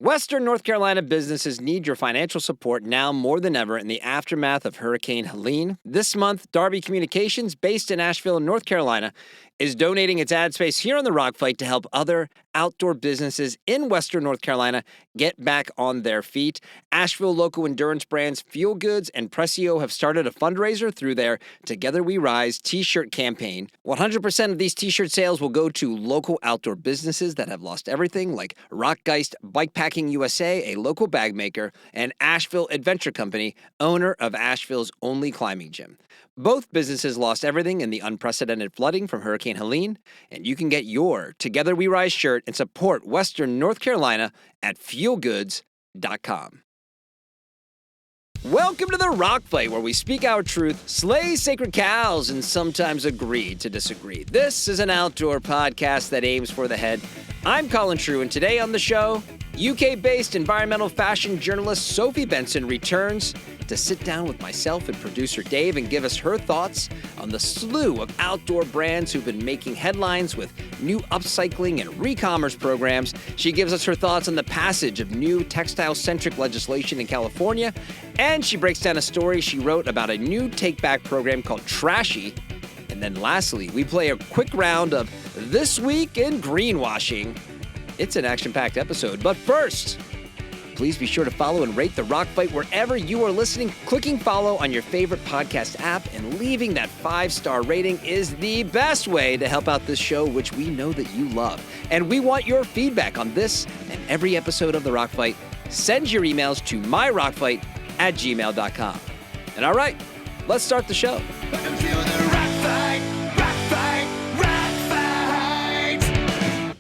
Western North Carolina businesses need your financial support now more than ever in the aftermath of Hurricane Helene. This month, Darby Communications, based in Asheville, North Carolina, is donating its ad space here on the Rock Fight to help other outdoor businesses in Western North Carolina get back on their feet. Asheville local endurance brands Fuel Goods and Pressio have started a fundraiser through their Together We Rise t-shirt campaign. 100% of these t-shirt sales will go to local outdoor businesses that have lost everything, like Rockgeist Bikepacking USA, a local bag maker, and Asheville Adventure Company, owner of Asheville's only climbing gym. Both businesses lost everything in the unprecedented flooding from Hurricane Helene, and you can get your Together We Rise shirt and support Western North Carolina at fuelgoods.com. Welcome to the Rock Fight, where we speak our truth, slay sacred cows, and sometimes agree to disagree. This is an outdoor podcast that aims for the head. I'm Colin True, and today on the show, UK-based environmental fashion journalist Sophie Benson returns to sit down with myself and producer Dave and give us her thoughts on the slew of outdoor brands who've been making headlines with new upcycling and recommerce programs. She gives us her thoughts on the passage of new textile-centric legislation in California, and she breaks down a story she wrote about a new take-back program called Trashy. And then lastly, we play a quick round of This Week In Greenwashing. It's an action-packed episode, but first, please be sure to follow and rate The Rock Fight wherever you are listening. Clicking follow on your favorite podcast app and leaving that 5-star rating is the best way to help out this show, which we know that you love. And we want your feedback on this and every episode of The Rock Fight. Send your emails to myrockfight@gmail.com. And all right, let's start the show. Welcome to the Rock Fight, Rock Fight, Rock Fight.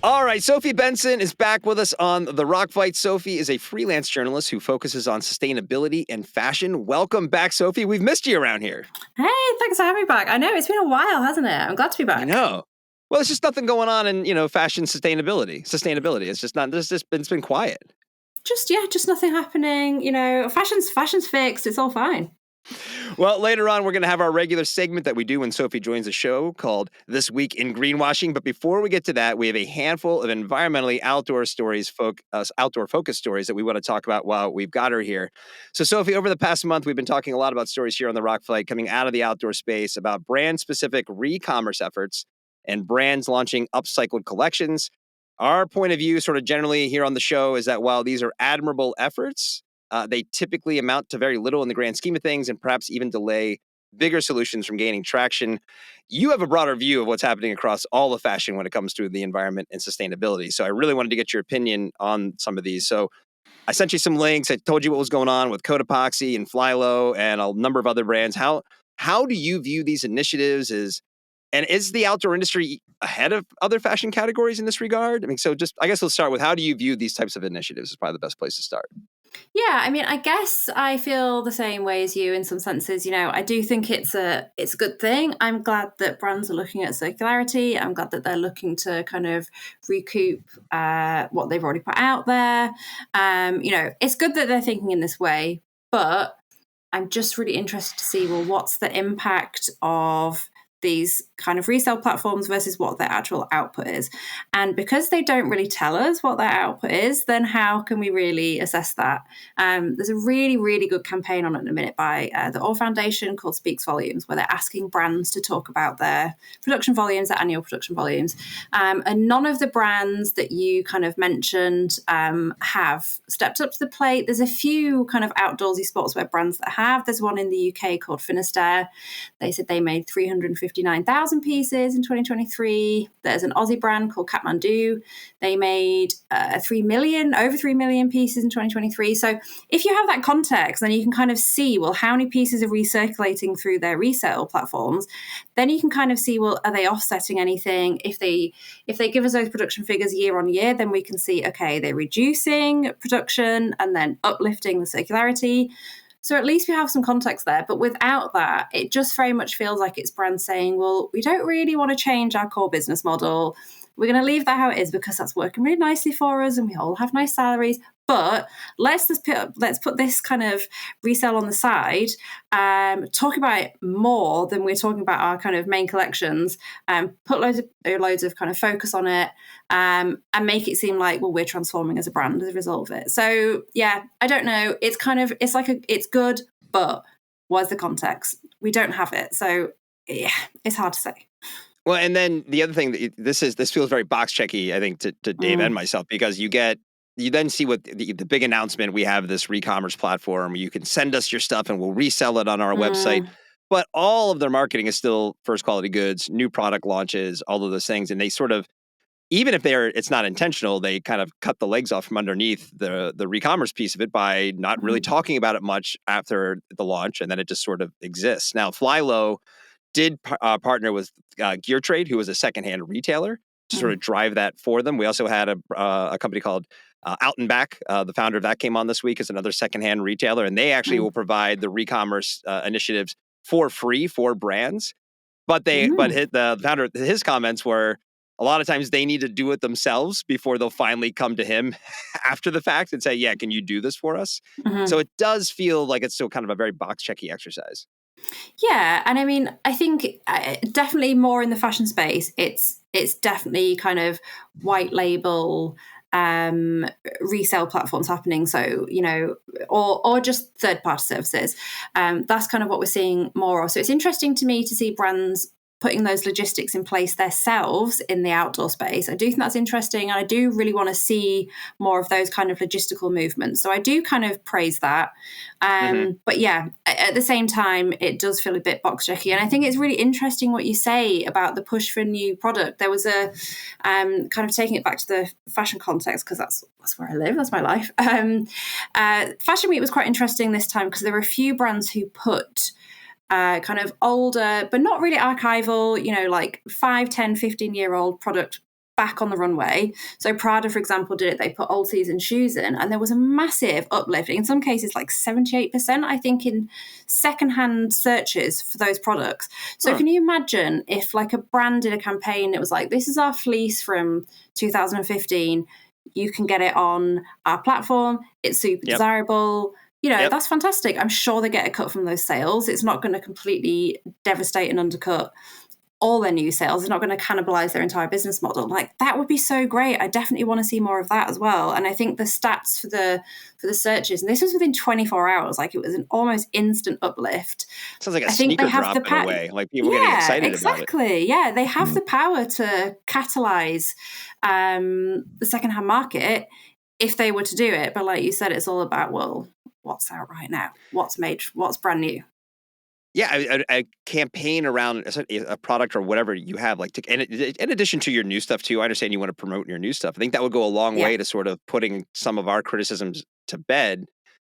All right, Sophie Benson is back with us on The Rock Fight. Sophie is a freelance journalist who focuses on sustainability and fashion. Welcome back, Sophie. We've missed you around here. Hey, thanks for having me back. I know, it's been a while, hasn't it? I'm glad to be back. I know. Well, there's just nothing going on in, fashion sustainability. It's just not, it's been quiet. Just nothing happening. Fashion's fixed. It's all fine. Well, later on, we're going to have our regular segment that we do when Sophie joins the show called This Week in Greenwashing. But before we get to that, we have a handful of environmentally outdoor-focused stories that we want to talk about while we've got her here. So, Sophie, over the past month, we've been talking a lot about stories here on the Rock Fight coming out of the outdoor space about brand-specific re-commerce efforts and brands launching upcycled collections. Our point of view sort of generally here on the show is that while these are admirable efforts, they typically amount to very little in the grand scheme of things and perhaps even delay bigger solutions from gaining traction. You have a broader view of what's happening across all of fashion when it comes to the environment and sustainability. So I really wanted to get your opinion on some of these. So I sent you some links. I told you what was going on with Code Epoxy and Flylow and a number of other brands. How do you view these initiatives? Is the outdoor industry ahead of other fashion categories in this regard? I guess let's start with, how do you view these types of initiatives is probably the best place to start. Yeah, I guess I feel the same way as you in some senses. I do think it's a good thing. I'm glad that brands are looking at circularity. I'm glad that they're looking to kind of recoup what they've already put out there. It's good that they're thinking in this way, but I'm just really interested to see, well, what's the impact of these kind of resale platforms versus what their actual output is. And because they don't really tell us what their output is, then how can we really assess that? There's a really, really good campaign on at the minute by the All Foundation called Speaks Volumes, where they're asking brands to talk about their production volumes, their annual production volumes. And none of the brands that you kind of mentioned have stepped up to the plate. There's a few kind of outdoorsy sportswear brands that have. There's one in the UK called Finisterre. They said they made 359,000 pieces in 2023. There's an Aussie brand called Kathmandu. They made over 3 million pieces in 2023. So if you have that context, then you can kind of see, well, how many pieces are recirculating through their resale platforms. Then you can kind of see, well, are they offsetting anything? If they give us those production figures year on year, then we can see, okay, they're reducing production and then uplifting the circularity. So at least we have some context there. But without that, it just very much feels like it's brands saying, well, we don't really want to change our core business model. we're going to leave that how it is because that's working really nicely for us and we all have nice salaries. But let's put this kind of resale on the side, talk about it more than we're talking about our kind of main collections, put loads of kind of focus on it, and make it seem like, well, we're transforming as a brand as a result of it. So yeah, I don't know. It's it's good, but what's the context? We don't have it. So yeah, it's hard to say. Well, and then the other thing, this feels very box checky, I think, to Dave and myself, because you then see what the big announcement, we have this Recommerce platform. You can send us your stuff and we'll resell it on our website. But all of their marketing is still first quality goods, new product launches, all of those things. And they sort of, even if it's not intentional, they kind of cut the legs off from underneath the Recommerce piece of it by not really talking about it much after the launch. And then it just sort of exists. Now, Flylow did partner with Gear Trade, who was a secondhand retailer, to sort of drive that for them. We also had a company called Out and Back. The founder of that came on this week as another secondhand retailer, and they actually will provide the Recommerce initiatives for free for brands. But the founder, his comments were, a lot of times they need to do it themselves before they'll finally come to him after the fact and say, yeah, can you do this for us? So it does feel like it's still kind of a very box checky exercise. Yeah, and I mean, I think definitely more in the fashion space. It's definitely kind of white label resale platforms happening. So, you know, or just third party services. That's kind of what we're seeing more of. So it's interesting to me to see brands putting those logistics in place themselves in the outdoor space. I do think that's interesting. And I do really want to see more of those kind of logistical movements. So I do kind of praise that. But yeah, at the same time, it does feel a bit box checky. And I think it's really interesting what you say about the push for new product. There was a kind of taking it back to the fashion context, because that's where I live, that's my life. Fashion Week was quite interesting this time because there were a few brands who put kind of older, but not really archival, you know, like 5, 10, 15-year-old product back on the runway. So Prada, for example, did it. They put old season shoes in, and there was a massive uplift, in some cases like 78%, I think, in secondhand searches for those products. So can you imagine if like a brand did a campaign, it was like, this is our fleece from 2015, you can get it on our platform, it's super desirable. You know, that's fantastic. I'm sure they get a cut from those sales. It's not going to completely devastate and undercut all their new sales. It's not going to cannibalize their entire business model. Like, that would be so great. I definitely want to see more of that as well. And I think the stats for the searches, and this was within 24 hours, like it was an almost instant uplift. Sounds like a sneaker drop in a way, like people getting excited about it. Exactly. Yeah, they have the power to catalyze the secondhand market if they were to do it. But like you said, it's all about, well, what's out right now? What's brand new? Yeah, a campaign around a product or whatever you have, like, in addition to your new stuff too. I understand you want to promote your new stuff. I think that would go a long way to sort of putting some of our criticisms to bed.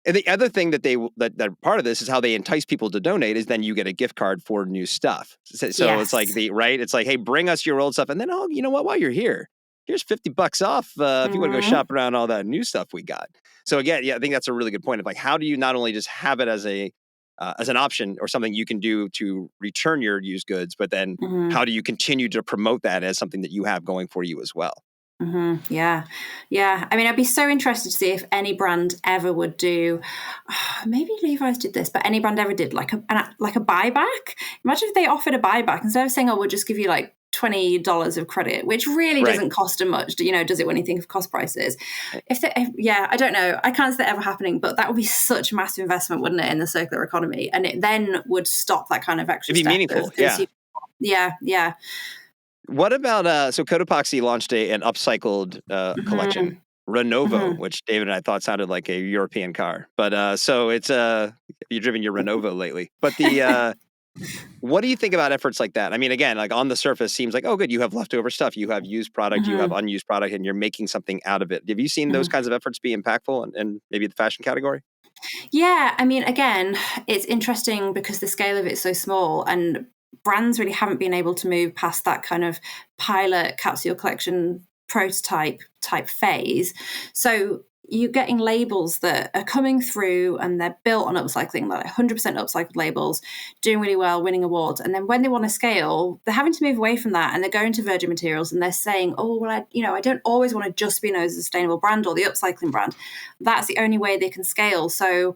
And the other thing that that part of this is how they entice people to donate is then you get a gift card for new stuff. So it's like it's like, hey, bring us your old stuff, and then you know what? While you're here, here's $50 off if you want to go shop around all that new stuff we got. So again, I think that's a really good point of like, how do you not only just have it as an option or something you can do to return your used goods, but then how do you continue to promote that as something that you have going for you as well? Yeah. I mean, I'd be so interested to see if any brand ever would do. Maybe Levi's did this, but any brand ever did like a buyback. Imagine if they offered a buyback instead of saying, "Oh, we'll just give you like $20 of credit," which really doesn't cost them much. You know, does it when you think of cost prices? I don't know. I can't see that ever happening, but that would be such a massive investment, wouldn't it, in the circular economy? And it then would stop that kind of extra. It'd be meaningful. Yeah. What about so Code Epoxy launched an upcycled collection, Renovo, which David and I thought sounded like a European car. But so it's you've driven your Renovo lately. But the what do you think about efforts like that? I mean, again, like on the surface, seems like, oh, good, you have leftover stuff, you have used product, you have unused product, and you're making something out of it. Have you seen those kinds of efforts be impactful in maybe the fashion category? Yeah, I mean, again, it's interesting because the scale of it's so small, and brands really haven't been able to move past that kind of pilot capsule collection prototype type phase. So you're getting labels that are coming through and they're built on upcycling, like 100% upcycled labels, doing really well, winning awards. And then when they want to scale, they're having to move away from that and they're going to virgin materials and they're saying, oh, well, I don't always want to just be known as a sustainable brand or the upcycling brand. That's the only way they can scale. So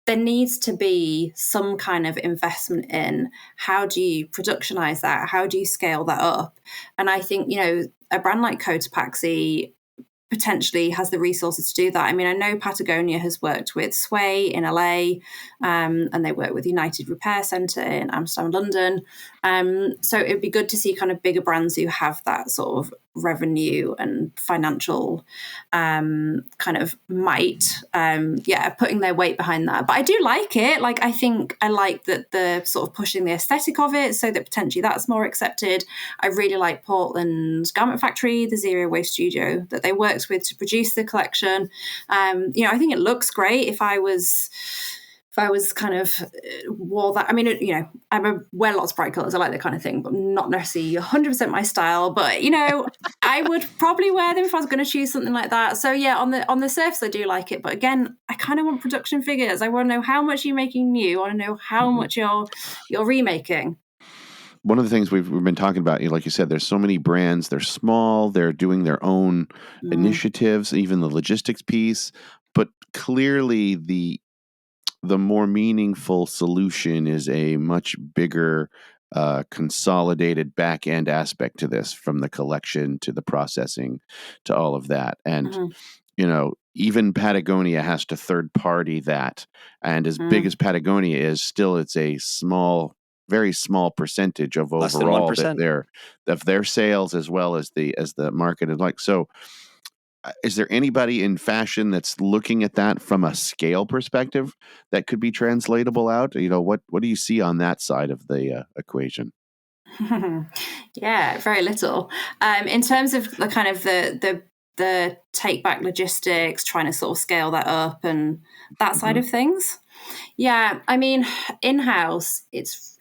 there needs to be some kind of investment in how do you productionize that? How do you scale that up? And I think, a brand like Cotopaxi potentially has the resources to do that. I mean, I know Patagonia has worked with Sway in LA, and they work with United Repair Centre in Amsterdam, London. So it'd be good to see kind of bigger brands who have that sort of revenue and financial kind of might, putting their weight behind that. But I do like it. Like, I think I like that they're sort of pushing the aesthetic of it so that potentially that's more accepted. I really like Portland Garment Factory, the zero waste studio that they worked with to produce the collection. I think it looks great. If I was kind of wore that, I mean, I wear lots of bright colours. I like that kind of thing, but not necessarily 100% my style. But, I would probably wear them if I was going to choose something like that. So yeah, on the surface, I do like it. But again, I kind of want production figures. I want to know how much you're making new. I want to know how much you're remaking. One of the things we've been talking about, like you said, there's so many brands. They're small. They're doing their own initiatives, even the logistics piece. But clearly, the more meaningful solution is a much bigger, consolidated back end aspect to this, from the collection to the processing to all of that. And even Patagonia has to third party that. And as big as Patagonia is, still it's a very small percentage of overall of their sales, as well as the market is like. So is there anybody in fashion that's looking at that from a scale perspective that could be translatable out? What do you see on that side of the equation? Yeah, very little. In terms of the kind of the take back logistics, trying to sort of scale that up and that side of things. Yeah, I mean, in-house, it's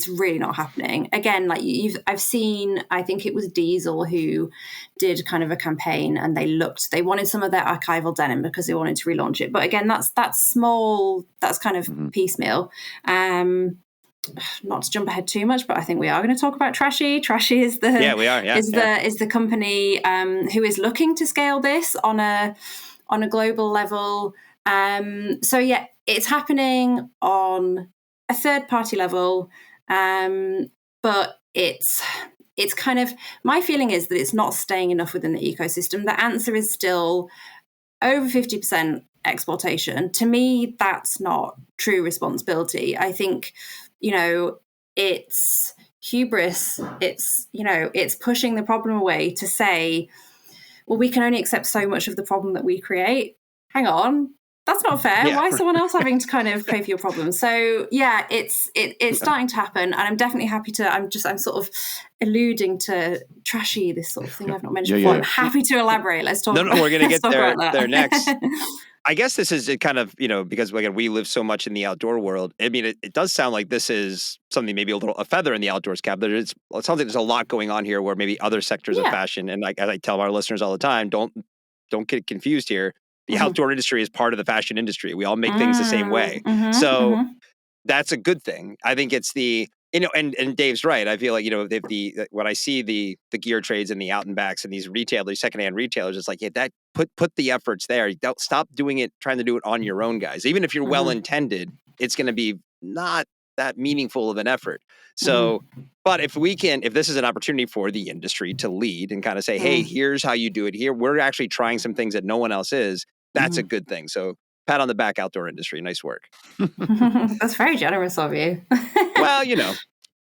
really not happening. Again, like I've seen, I think it was Diesel who did kind of a campaign, and they wanted some of their archival denim because they wanted to relaunch it. But again, that's small, that's kind of piecemeal. Not to jump ahead too much, but I think we are going to talk about Trashy. Trashy is the company who is looking to scale this on a global level. So yeah, it's happening on a third party level. But it's kind of, my feeling is that it's not staying enough within the ecosystem. The answer is still over 50% exportation. To me, that's not true responsibility. I think, it's hubris. It's pushing the problem away to say, well, we can only accept so much of the problem that we create. Hang on. That's not fair. Yeah. Why is someone else having to kind of pay for your problems? So yeah, it's starting to happen, and I'm definitely happy to. I'm sort of alluding to Trashy, this sort of thing I've not mentioned before. I'm happy to elaborate. Let's talk. No, we're going to get there next. I guess this is kind of, because again, we live so much in the outdoor world. I mean, it does sound like this is something maybe a feather in the outdoors cap. But it sounds like there's a lot going on here where maybe other sectors of fashion, and as I tell our listeners all the time, don't get confused here. The outdoor industry is part of the fashion industry. We all make things the same way. So that's a good thing. I think it's and Dave's right. I feel like, when I see the gear trades and the out and backs and these retailers, secondhand retailers, it's like, that put the efforts there. Don't stop doing it, trying to do it on your own, guys. Even if you're well-intended, it's going to be not that meaningful of an effort. So, but if this is an opportunity for the industry to lead and kind of say, hey, here's how you do it here. We're actually trying some things that no one else is. That's a good thing. So pat on the back, outdoor industry. Nice work. That's very generous of you. Well,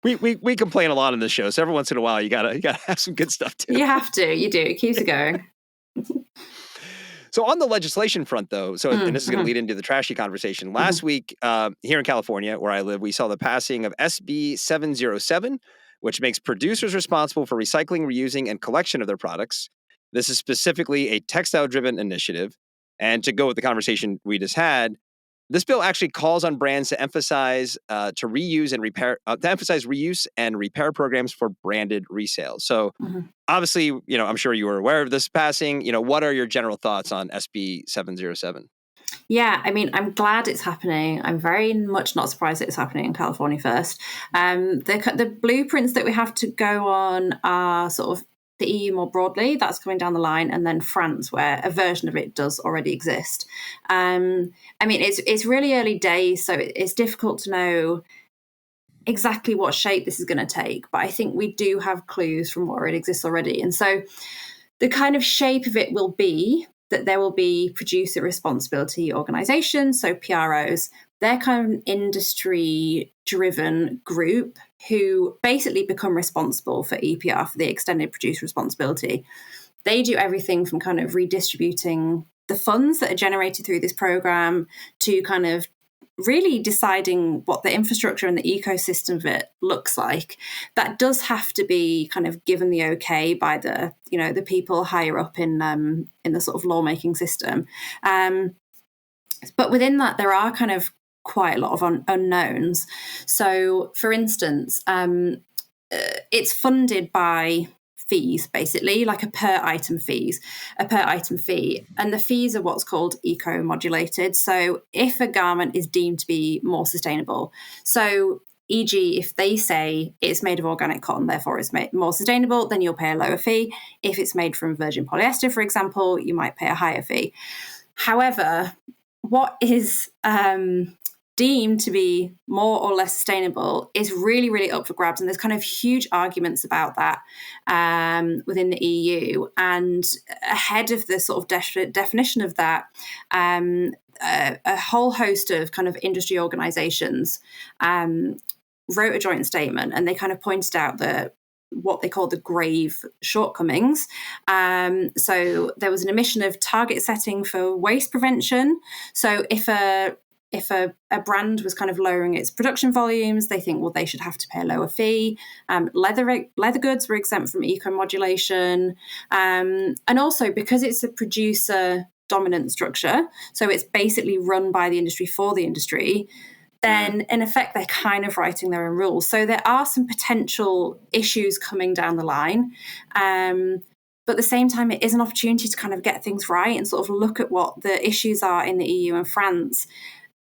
we complain a lot on this show. So every once in a while, you gotta have some good stuff too. You have to. You do. It keeps it going. So on the legislation front, though, and this is going to lead into the Trashy conversation. Last week, here in California, where I live, we saw the passing of SB 707, which makes producers responsible for recycling, reusing, and collection of their products. This is specifically a textile-driven initiative. And to go with the conversation we just had, This bill actually calls on brands to emphasize reuse and repair programs for branded resales. So obviously, I'm sure you were aware of this passing. What are your general thoughts on SB 707? Yeah, I mean, I'm glad it's happening. I'm very much not surprised that it's happening in California first. The blueprints that we have to go on are sort of the EU more broadly, that's coming down the line, and then France, where a version of it does already exist. I mean, it's really early days, so it's difficult to know exactly what shape this is going to take, but I think we do have clues from what exists already. And so the kind of shape of it will be that there will be producer responsibility organizations, so PROs. They're kind of an industry-driven group who basically become responsible for EPR, for the extended producer responsibility. They do everything from kind of redistributing the funds that are generated through this program to kind of really deciding what the infrastructure and the ecosystem of it looks like. That does have to be kind of given the okay by the people higher up in the sort of lawmaking system. But within that, there are kind of quite a lot of unknowns. So, for instance, it's funded by fees, basically, like a per item fee. And the fees are what's called eco-modulated. So if a garment is deemed to be more sustainable, so e.g., if they say it's made of organic cotton, therefore it's more sustainable, then you'll pay a lower fee. If it's made from virgin polyester, for example, you might pay a higher fee. However, what is deemed to be more or less sustainable is really, really up for grabs. And there's kind of huge arguments about that within the EU. And ahead of the sort of definition of that, a whole host of kind of industry organizations wrote a joint statement, and they kind of pointed out what they call the grave shortcomings. So there was an omission of target setting for waste prevention. So if a brand was kind of lowering its production volumes, they think, well, they should have to pay a lower fee. Leather goods were exempt from eco-modulation. And also, because it's a producer dominant structure, so it's basically run by the industry for the industry, then in effect, they're kind of writing their own rules. So there are some potential issues coming down the line. But at the same time, it is an opportunity to kind of get things right and sort of look at what the issues are in the EU and France,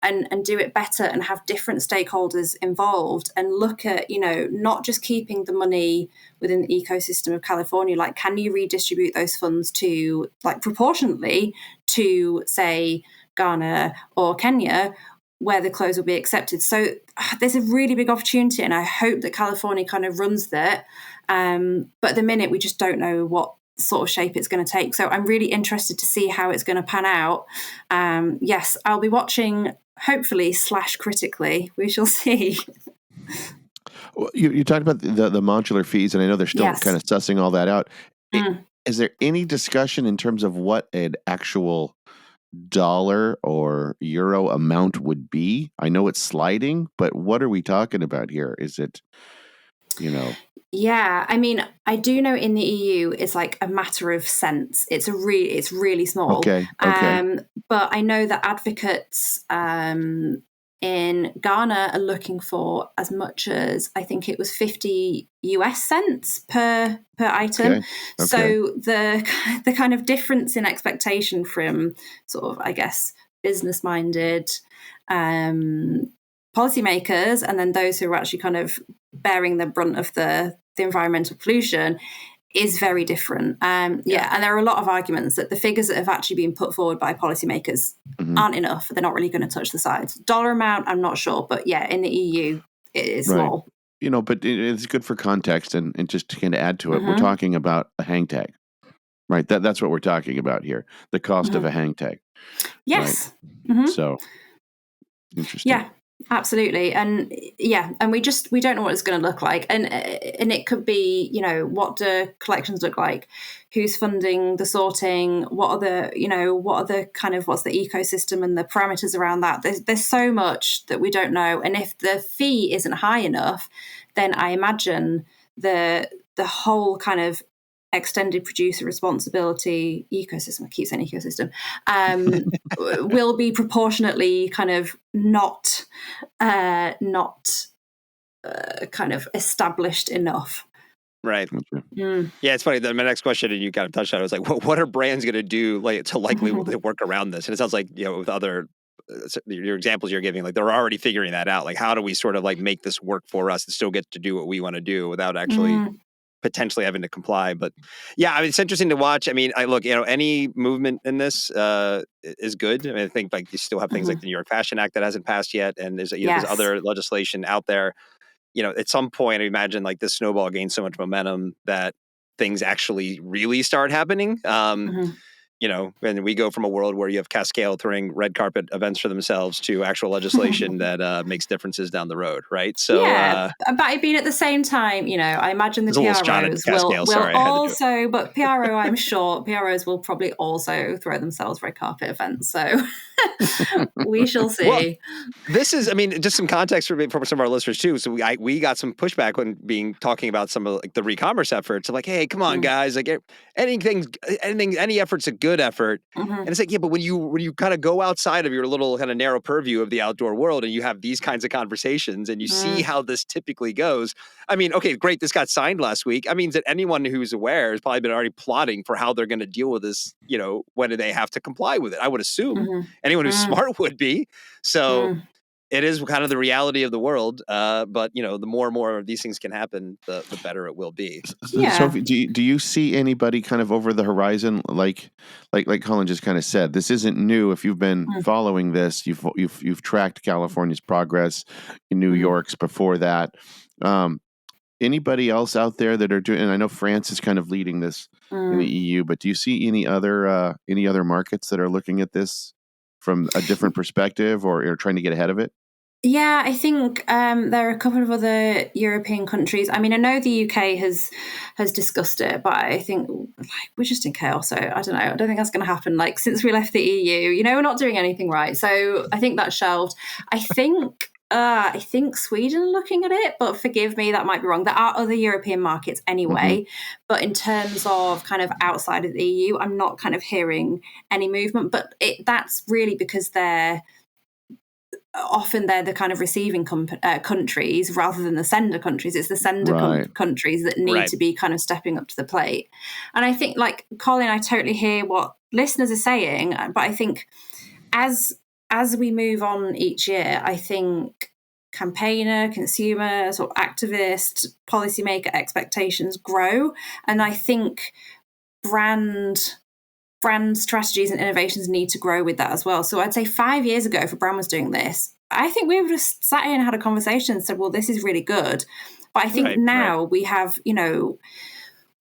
and do it better and have different stakeholders involved and look at, not just keeping the money within the ecosystem of California. Like, can you redistribute those funds to, like, proportionately to, say, Ghana or Kenya, where the clothes will be accepted? So there's a really big opportunity, and I hope that California kind of runs that. But at the minute, we just don't know what sort of shape it's going to take. So I'm really interested to see how it's going to pan out. Yes, I'll be watching, hopefully / critically. We shall see. Well, you talked about the modular fees, and I know they're still Yes. kind of sussing all that out. Is there any discussion in terms of what an actual dollar or euro amount would be? I know it's sliding, but what are we talking about here? Is it, Yeah, I mean, I do know in the EU it's like a matter of cents. It's really small. Okay. But I know that advocates in Ghana are looking for as much as, I think it was 50 US cents per item. Okay. So the kind of difference in expectation from sort of, I guess, business-minded policymakers and then those who are actually kind of bearing the brunt of the environmental pollution is very different. And there are a lot of arguments that the figures that have actually been put forward by policymakers aren't enough. They're not really going to touch the sides. Dollar amount, I'm not sure, but yeah, in the EU, it is small. But it's good for context, and just to kind of add to it, we're talking about a hang tag, right? That's what we're talking about here, the cost of a hang tag. Yes. Right? So, interesting. Yeah. Absolutely. And we don't know what it's going to look like. And it could be, what do collections look like? Who's funding the sorting? What's the ecosystem and the parameters around that? There's so much that we don't know. And if the fee isn't high enough, then I imagine the whole kind of extended producer responsibility ecosystem, I keep saying ecosystem, will be proportionately kind of not kind of established enough. Right. Yeah, it's funny. My next question, and you kind of touched on it, was like, what are brands going to do to likely work around this? And it sounds like, with other your examples you're giving, like they're already figuring that out. Like, how do we sort of like make this work for us and still get to do what we want to do without actually potentially having to comply? But yeah, I mean, it's interesting to watch. I mean, any movement in this is good. I mean, I think like you still have things like the New York Fashion Act that hasn't passed yet, and there's there's other legislation out there. At some point, I imagine like this snowball gains so much momentum that things actually really start happening. And we go from a world where you have Cascale throwing red carpet events for themselves to actual legislation that makes differences down the road, right? So, but I mean, at the same time, I imagine the PROs will also, but PRO, I'm sure PROs will probably also throw themselves red carpet events. So we shall see. Well, this is, I mean, just some context for some of our listeners too. So we got some pushback when talking about some of like the Recommerce efforts of like, hey, come on, guys, like any effort's a good effort. And it's like, yeah, but when you kind of go outside of your little kind of narrow purview of the outdoor world and you have these kinds of conversations and you see how this typically goes. I mean, okay, great, this got signed last week. I mean, that anyone who's aware has probably been already plotting for how they're going to deal with this, when do they have to comply with it? I would assume anyone who's smart would be. So it is kind of the reality of the world. But the more and more of these things can happen, the better it will be. Sophie, do you see anybody kind of over the horizon, like Colin just kind of said, this isn't new. If you've been following this, you've tracked California's progress, in New York's before that. Anybody else out there that are doing? And I know France is kind of leading this in the EU, but do you see any other markets that are looking at this from a different perspective or are trying to get ahead of it? Yeah, I think there are a couple of other European countries. I mean, I know the UK has discussed it, but I think we're just in chaos. So I don't know. I don't think that's going to happen. Like since we left the EU, we're not doing anything right. So I think that's shelved. I think Sweden are looking at it, but forgive me, that might be wrong. There are other European markets anyway, but in terms of kind of outside of the EU, I'm not kind of hearing any movement. But that's really because they're the kind of receiving countries rather than the sender countries. It's the sender countries that need to be kind of stepping up to the plate. And I think, like Colin, I totally hear what listeners are saying, but I think as we move on each year, I think campaigner, consumers or activist, policymaker expectations grow. And I think brand strategies and innovations need to grow with that as well. So I'd say 5 years ago, if a brand was doing this, I think we would have sat here and had a conversation and said, well, this is really good. But I think now we have, we know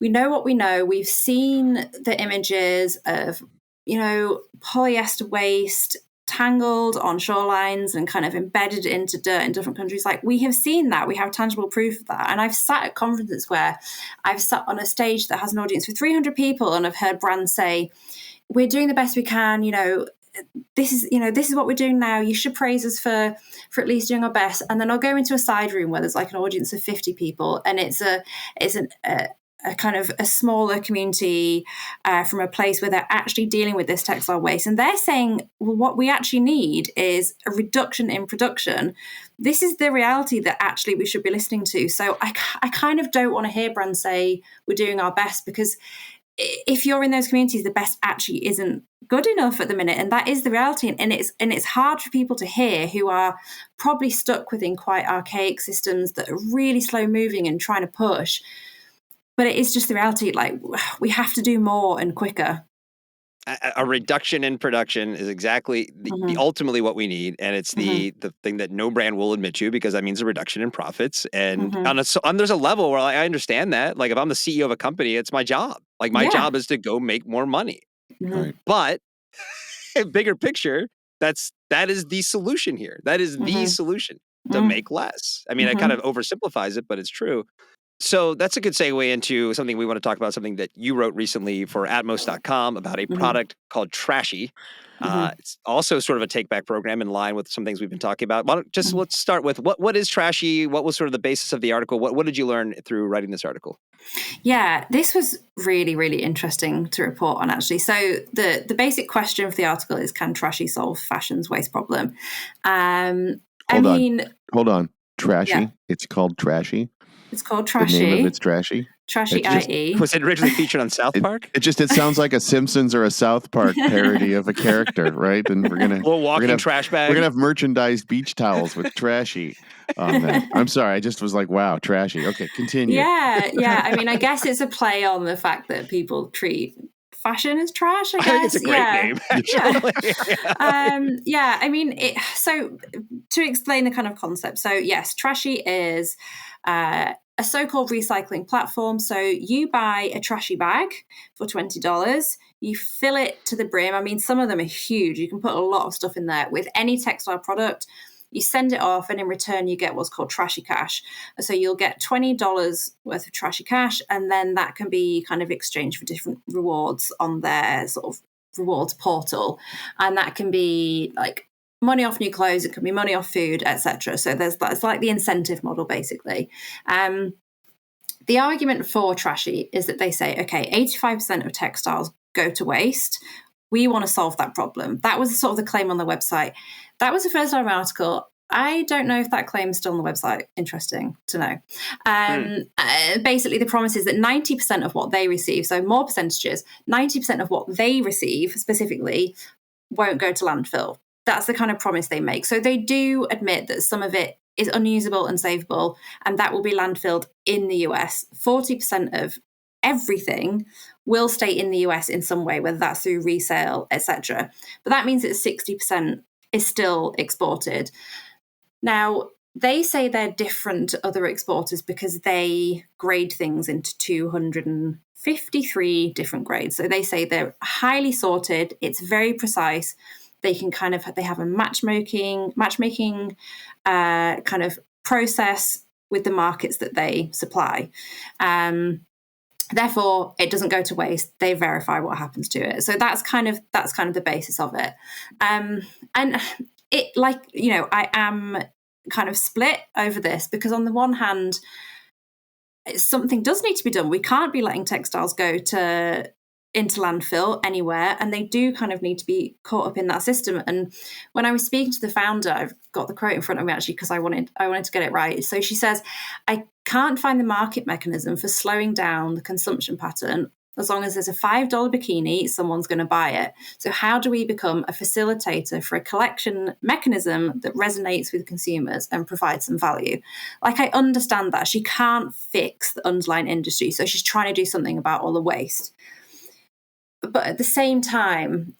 what we know. We've seen the images of, polyester waste tangled on shorelines and kind of embedded into dirt in different countries. Like we have seen that. We have tangible proof of that. And I've sat at conferences where I've sat on a stage that has an audience with 300 people and I've heard brands say, we're doing the best we can, this is what we're doing now. You should praise us for at least doing our best. And then I'll go into a side room where there's like an audience of 50 people and it's a kind of a smaller community from a place where they're actually dealing with this textile waste. And they're saying, well, what we actually need is a reduction in production. This is the reality that actually we should be listening to. So I kind of don't want to hear brands say we're doing our best, because if you're in those communities, the best actually isn't good enough at the minute. And that is the reality. And it's hard for people to hear who are probably stuck within quite archaic systems that are really slow moving and trying to push. But it is just the reality. Like we have to do more and quicker. A reduction in production is exactly the ultimately what we need, and it's the thing that no brand will admit to, because that means a reduction in profits. And there's a level where I understand that. Like if I'm the CEO of a company, it's my job. Like my job is to go make more money. But bigger picture, that is the solution here. That is the solution to make less. I mean, I kind of oversimplifies it, but it's true. So that's a good segue into something we want to talk about, something that you wrote recently for Atmos.com about a product called Trashy. It's also sort of a take-back program in line with some things we've been talking about. Let's start with what is Trashy? What was sort of the basis of the article? What did you learn through writing this article? Yeah, this was really, really interesting to report on, actually. So the basic question of the article is, can Trashy solve fashion's waste problem? Hold on. Trashy. Yeah. It's called Trashy. It's called The Trashy. name of it's Trashy. Trashy It's just- IE. Was it originally featured on South Park? It sounds like a Simpsons or a South Park parody of a character, right? And we're gonna Little walking trash bag. We're gonna have merchandised beach towels with Trashy on that. I'm sorry, I just was like, wow, Trashy. Okay, continue. Yeah. I mean, I guess it's a play on the fact that people treat fashion as trash, I guess. I think it's a great name, actually. Yeah. I mean, so to explain the kind of concept. So yes, Trashy is a so-called recycling platform. So you buy a Trashy bag for $20. You fill it to the brim. I mean, some of them are huge. You can put a lot of stuff in there with any textile product. You send it off, and in return, you get what's called Trashy cash. So you'll get $20 worth of Trashy cash, and then that can be kind of exchanged for different rewards on their sort of rewards portal. And that can be like money off new clothes, it can be money off food, etc. So it's like the incentive model, basically. The argument for Trashy is that they say, okay, 85% of textiles go to waste. We want to solve that problem. That was sort of the claim on the website. That was the first ever article. I don't know if that claim is still on the website. Interesting to know. Basically, the promise is that 90% of what they receive, so more percentages, 90% of what they receive specifically won't go to landfill. That's the kind of promise they make. So they do admit that some of it is unusable and savable, and that will be landfilled in the US. 40% of everything will stay in the US in some way, whether that's through resale, etc. But that means that 60% is still exported. Now, they say they're different to other exporters because they grade things into 253 different grades. So they say they're highly sorted. It's very precise. They have a matchmaking kind of process with the markets that they supply. Therefore, it doesn't go to waste. They verify what happens to it. So that's kind of the basis of it. And it, I am kind of split over this because on the one hand, something does need to be done. We can't be letting textiles go into landfill anywhere, and they do kind of need to be caught up in that system. And when I was speaking to the founder, I've got the quote in front of me actually because I wanted to get it right. So she says, I can't find the market mechanism for slowing down the consumption pattern. As long as there's a $5 bikini, someone's going to buy it. So how do we become a facilitator for a collection mechanism that resonates with consumers and provides some value? Like, I understand that. She can't fix the underlying industry, so she's trying to do something about all the waste. But at the same time,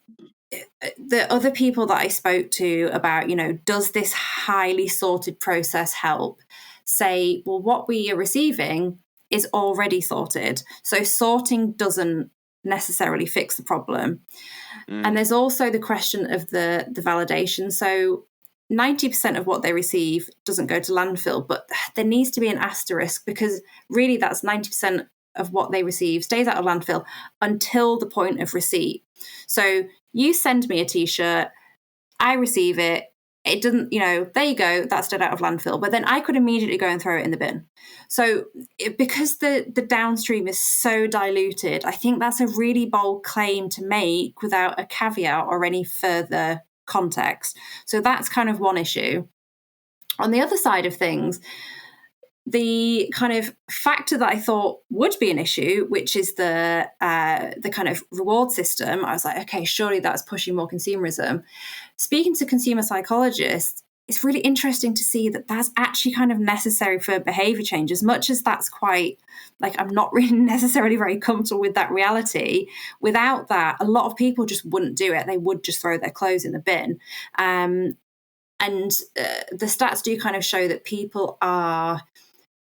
the other people that I spoke to about, does this highly sorted process help, say, well, what we are receiving is already sorted. So sorting doesn't necessarily fix the problem. And there's also the question of the validation. So 90% of what they receive doesn't go to landfill, but there needs to be an asterisk because really that's 90% of what they receive stays out of landfill until the point of receipt. So you send me a t-shirt, I receive it, it doesn't, there you go, that's dead out of landfill. But then I could immediately go and throw it in the bin. So because the downstream is so diluted, I think that's a really bold claim to make without a caveat or any further context. So that's kind of one issue. On the other side of things, the kind of factor that I thought would be an issue, which is the kind of reward system, I was like, okay, surely that's pushing more consumerism. Speaking to consumer psychologists, it's really interesting to see that that's actually kind of necessary for behavior change, as much as that's quite, I'm not really necessarily very comfortable with that reality. Without that, a lot of people just wouldn't do it. They would just throw their clothes in the bin. And the stats do kind of show that people are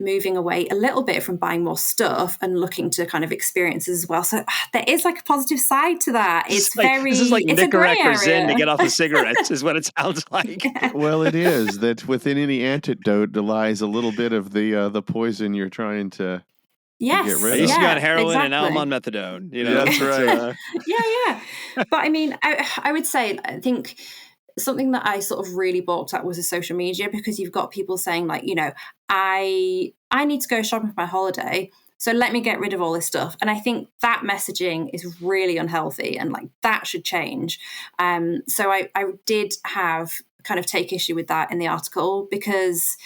moving away a little bit from buying more stuff and looking to kind of experiences as well. So there is a positive side to that. It's this is like Nicorette or Zyn to get off the cigarettes is what it sounds like. Well, it is that within any antidote lies a little bit of the poison you're trying to get rid of. I used to be on heroin and now I'm on methadone. That's right. Yeah. But I mean, I would say, I think something that I sort of really balked at was the social media, because you've got people saying I need to go shopping for my holiday. So let me get rid of all this stuff. And I think that messaging is really unhealthy, and like that should change. So I did have kind of take issue with that in the article, because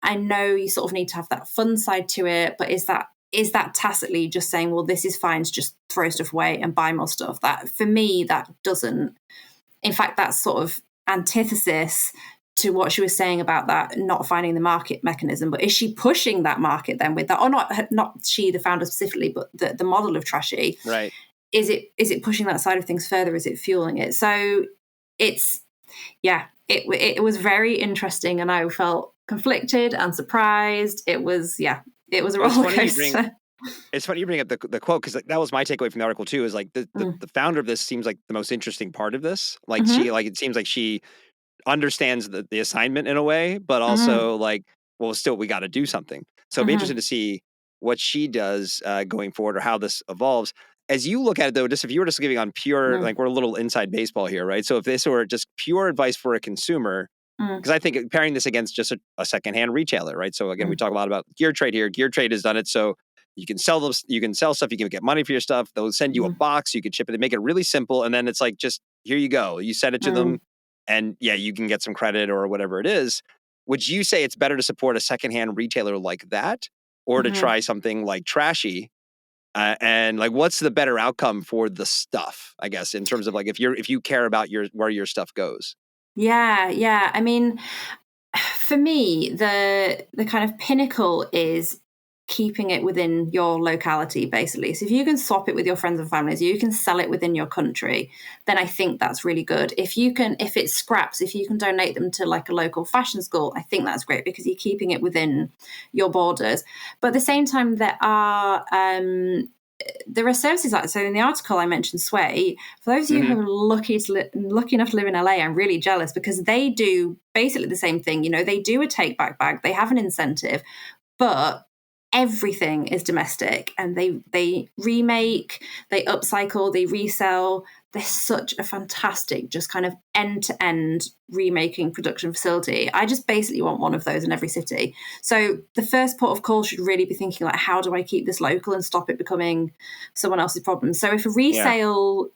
I know you sort of need to have that fun side to it, but is that tacitly just saying, well, this is fine to just throw stuff away and buy more stuff? That, for me, that doesn't. In fact, that's sort of antithesis to what she was saying about that not finding the market mechanism. But is she pushing that market then with that, or not she, the founder specifically, but the model of Trashy? Right. Is it pushing that side of things further? Is it fueling it? So it was very interesting, and I felt conflicted and surprised. It was a roller coaster. It's funny you bring up the quote, because that was my takeaway from the article too. Is like the founder of this seems like the most interesting part of this. Like it seems like she understands the assignment in a way, but also like, well, still we got to do something. So it'll be interesting to see what she does going forward, or how this evolves. As you look at it though, just if you were just giving on pure, like we're a little inside baseball here, right? So if this were just pure advice for a consumer, because I think pairing this against just a secondhand retailer, right? So again, we talk a lot about Gear Trade here. Gear Trade has done it so you can sell stuff, you can get money for your stuff. They'll send you a box, you can ship it, and make it really simple. And then it's like, just here you go. You send it to them, and you can get some credit or whatever it is. Would you say it's better to support a secondhand retailer like that, or to try something like Trashy? And like, what's the better outcome for the stuff, I guess, in terms of like, if you care about where your stuff goes? Yeah. I mean, for me, the kind of pinnacle is keeping it within your locality, basically. So if you can swap it with your friends and families, you can sell it within your country, then I think that's really good. If it's scraps, if you can donate them to like a local fashion school, I think that's great, because you're keeping it within your borders. But at the same time, there are services like, so in the article I mentioned Sway. For those of you who are lucky enough to live in LA, I'm really jealous, because they do basically the same thing. They do a take back bag, they have an incentive, but everything is domestic, and they remake, they upcycle, they resell. They're such a fantastic, just kind of end-to-end remaking production facility. I just basically want one of those in every city. So the first port of call should really be thinking like, how do I keep this local and stop it becoming someone else's problem? So if a resale,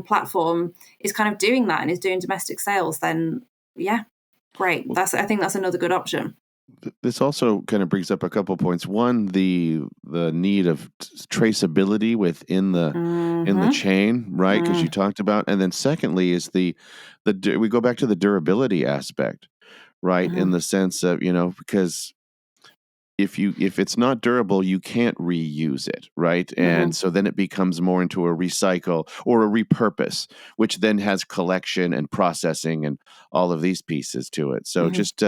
platform is kind of doing that and is doing domestic sales, then great. I think that's another good option. This also kind of brings up a couple points. One, the need of traceability within the chain, right? Because you talked about, and then secondly is we go back to the durability aspect, right? In the sense of, because if it's not durable, you can't reuse it, right? And so then it becomes more into a recycle or a repurpose, which then has collection and processing and all of these pieces to it. So just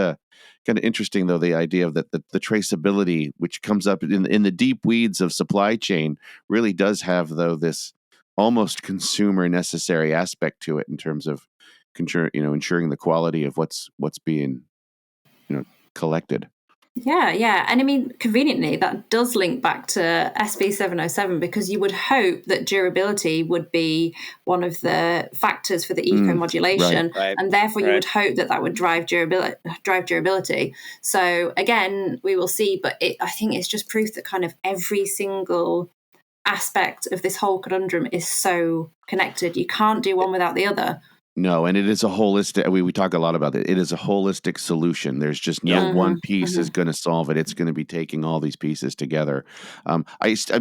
kind of interesting, though, the idea of that the traceability, which comes up in the deep weeds of supply chain, really does have, though, this almost consumer necessary aspect to it in terms of ensuring the quality of what's being collected. Yeah. And I mean, conveniently, that does link back to SB 707, because you would hope that durability would be one of the factors for the eco-modulation. Right. And therefore you would hope that would drive durability. So again, we will see, but I think it's just proof that kind of every single aspect of this whole conundrum is so connected. You can't do one without the other. No, and it is a holistic, we talk a lot about it. It is a holistic solution. There's just no one piece is going to solve it. It's going to be taking all these pieces together. I'm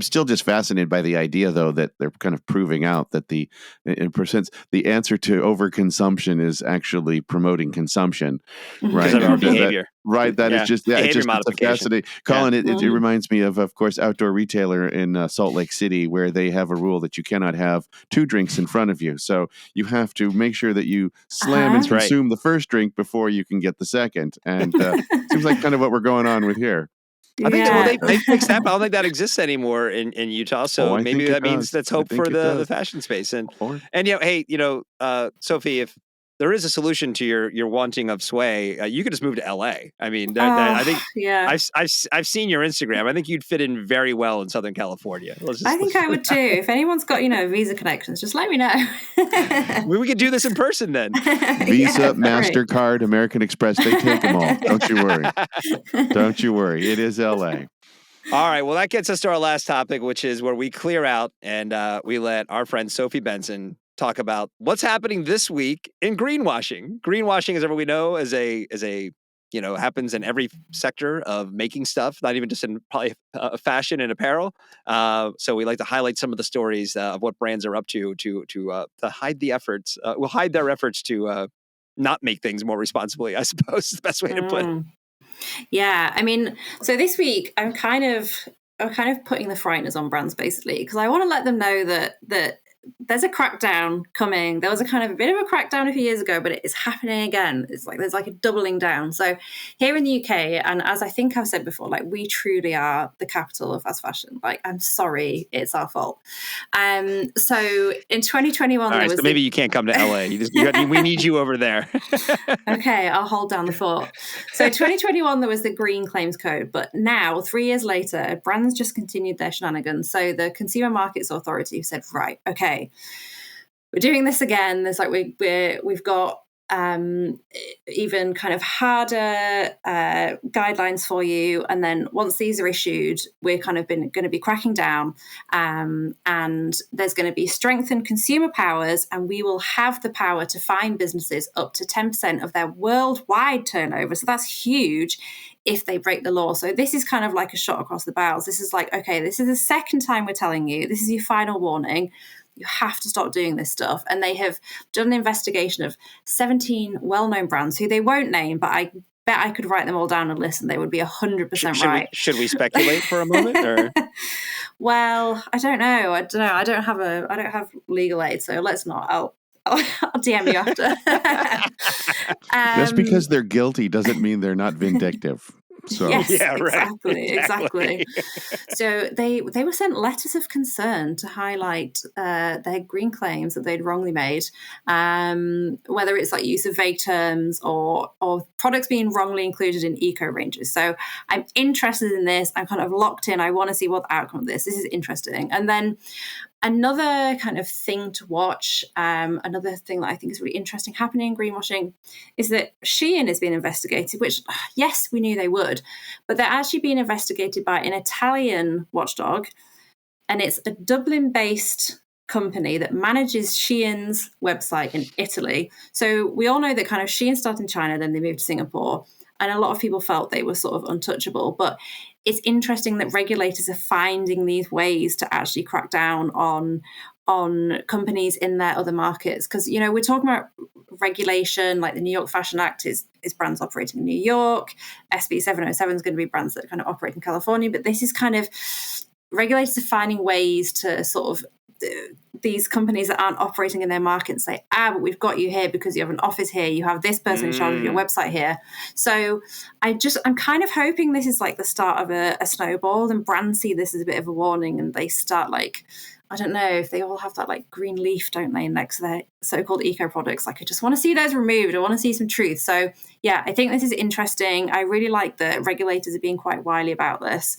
still just fascinated by the idea, though, that they're kind of proving out that the answer to overconsumption is actually promoting consumption, right? Because of our behavior. That is just, it's just fascinating. Colin, it reminds me of course, outdoor retailer in Salt Lake City, where they have a rule that you cannot have two drinks in front of you. So you have to make sure that you slam and consume the first drink before you can get the second. And seems like kind of what we're going on with here. I think they fixed that, but I don't think that exists anymore in Utah. So maybe that means that's hope for the fashion space. And hey, Sophie, if there is a solution to your wanting of Sway, you could just move to LA. I mean, I think I've seen your Instagram. I think you'd fit in very well in Southern California. I think I would too. If anyone's got visa connections, just let me know. We could do this in person then. Visa, MasterCard, American Express, they take them all. Don't you worry. Don't you worry. It is LA. All right. Well, that gets us to our last topic, which is where we clear out and we let our friend Sophie Benson talk about what's happening this week in greenwashing. Greenwashing, as everyone we know, is a happens in every sector of making stuff, not even just in probably fashion and apparel. So we like to highlight some of the stories of what brands are up to hide the efforts. Will hide their efforts to not make things more responsibly, I suppose is the best way to put it. Yeah, I mean, so this week I'm kind of putting the frighteners on brands basically because I want to let them know that there's a crackdown coming. There was a kind of a bit of a crackdown a few years ago, but it is happening again. It's like there's like a doubling down. So here in the UK, and as I think I've said before, like we truly are the capital of fast fashion. Like I'm sorry, it's our fault. So in 2021, all right, so maybe you can't come to LA. We need you over there. Okay, I'll hold down the fort. So 2021, there was the Green Claims Code, but now 3 years later, brands just continued their shenanigans. So the Consumer Markets Authority said, right, okay, we're doing this again. There's like we've got even kind of harder guidelines for you, and then once these are issued, we're kind of going to be cracking down, and there's going to be strengthened consumer powers, and we will have the power to fine businesses up to 10% of their worldwide turnover. So that's huge if they break the law. So this is kind of like a shot across the bows. This is like, okay, this is the second time we're telling you, this is your final warning. You have to stop doing this stuff. And they have done an investigation of 17 well-known brands who they won't name, but I bet I could write them all down and listen. They would be 100% right. Should we speculate for a moment? Or? Well, I don't know. I don't have legal aid, so let's not. I'll DM you after. Just because they're guilty doesn't mean they're not vindictive. So yes, yeah, right. Exactly. So they were sent letters of concern to highlight their green claims that they'd wrongly made, whether it's like use of vague terms or products being wrongly included in eco ranges. So I'm interested in this. I'm kind of locked in. I want to see what the outcome of this is interesting. And then another kind of thing to watch, another thing that I think is really interesting happening in greenwashing is that Shein is being investigated, which, yes, we knew they would, but they're actually being investigated by an Italian watchdog, and it's a Dublin-based company that manages Shein's website in Italy. So we all know that kind of Shein started in China, then they moved to Singapore, and a lot of people felt they were sort of untouchable, but it's interesting that regulators are finding these ways to actually crack down on companies in their other markets. Because, you know, we're talking about regulation, like the New York Fashion Act is brands operating in New York. SB 707 is going to be brands that kind of operate in California. But this is kind of regulators are finding ways to sort of these companies that aren't operating in their market and say, but we've got you here because you have an office here, you have this person in charge of your website here. So I'm kind of hoping this is like the start of a snowball, and brands see this as a bit of a warning, and they start like, I don't know if they all have that like green leaf, don't they, next to their so-called eco products. Like I just want to see those removed. I want to see some truth. So yeah, I think this is interesting. I really like that regulators are being quite wily about this.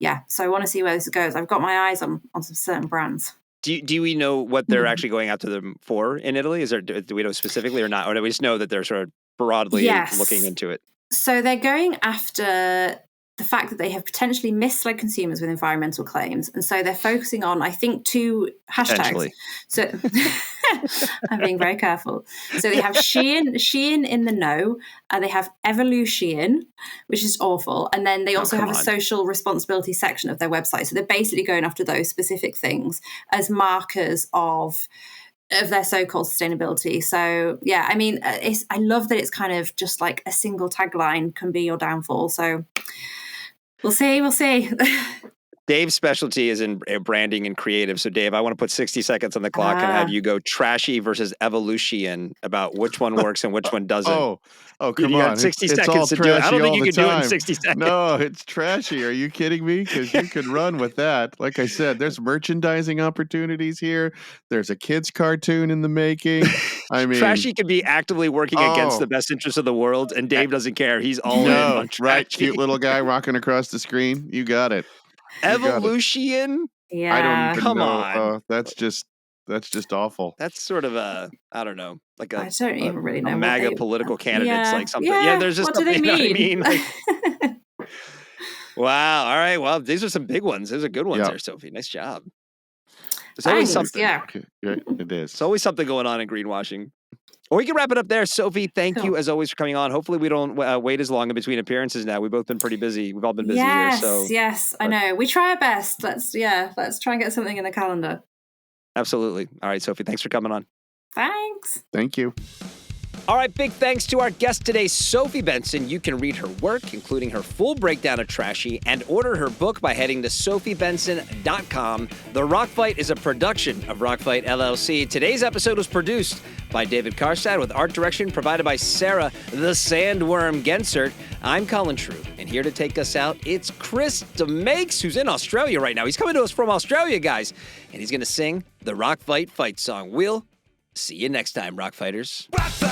Yeah, so I want to see where this goes. I've got my eyes on some certain brands. Do we know what they're actually going after them for in Italy? Do we know specifically or not? Or do we just know that they're sort of broadly looking into it? So they're going after the fact that they have potentially misled consumers with environmental claims. And so they're focusing on, I think, 2 hashtags. So I'm being very careful. So they have Shein in the know, and they have Evolution, which is awful. And then they also have a social responsibility section of their website. So they're basically going after those specific things as markers of their so-called sustainability. So yeah, I mean, I love that it's kind of just like a single tagline can be your downfall. So we'll see. Dave's specialty is in branding and creative. So, Dave, I want to put 60 seconds on the clock and have you go Trashy versus Evolution about which one works and which one doesn't. Oh, come you on. Got 60 seconds to do it. I don't think you can do it in 60 seconds. No, it's Trashy. Are you kidding me? Because you could run with that. Like I said, there's merchandising opportunities here. There's a kid's cartoon in the making. I mean, Trashy could be actively working against the best interests of the world, and Dave doesn't care. He's all in on Trashy. Right? Cute little guy rocking across the screen. You got it. Evolution? Yeah. I don't even Come know. on. That's just awful. That's sort of I don't know, like I don't even really know. MAGA political candidates, like something. Yeah, there's just what do they mean? You know what I mean? Wow. All right. Well, these are some big ones. Those are good ones Yeah. there, Sophie. Nice job. There's always Thanks, something. yeah. Okay, yeah, it is. There's always something going on in greenwashing. Well, we can wrap it up there. Sophie, thank Cool. you as always for coming on. Hopefully we don't wait as long in between appearances now. We've both been pretty busy. We've all been busy here. So Yes, I know. We try our best. Let's try and get something in the calendar. absolutely. All right, Sophie, thanks for coming on. Thanks. Thank you. All right, big thanks to our guest today, Sophie Benson. You can read her work, including her full breakdown of Trashy, and order her book by heading to sophiebenson.com. The Rock Fight is a production of Rock Fight LLC. Today's episode was produced by David Karstad with art direction provided by Sarah the Sandworm Gensert. I'm Colin True, and here to take us out, it's Chris DeMakes, who's in Australia right now. He's coming to us from Australia, guys, and he's going to sing the Rock Fight fight song. We'll see you next time, Rock Fighters. Rock fight.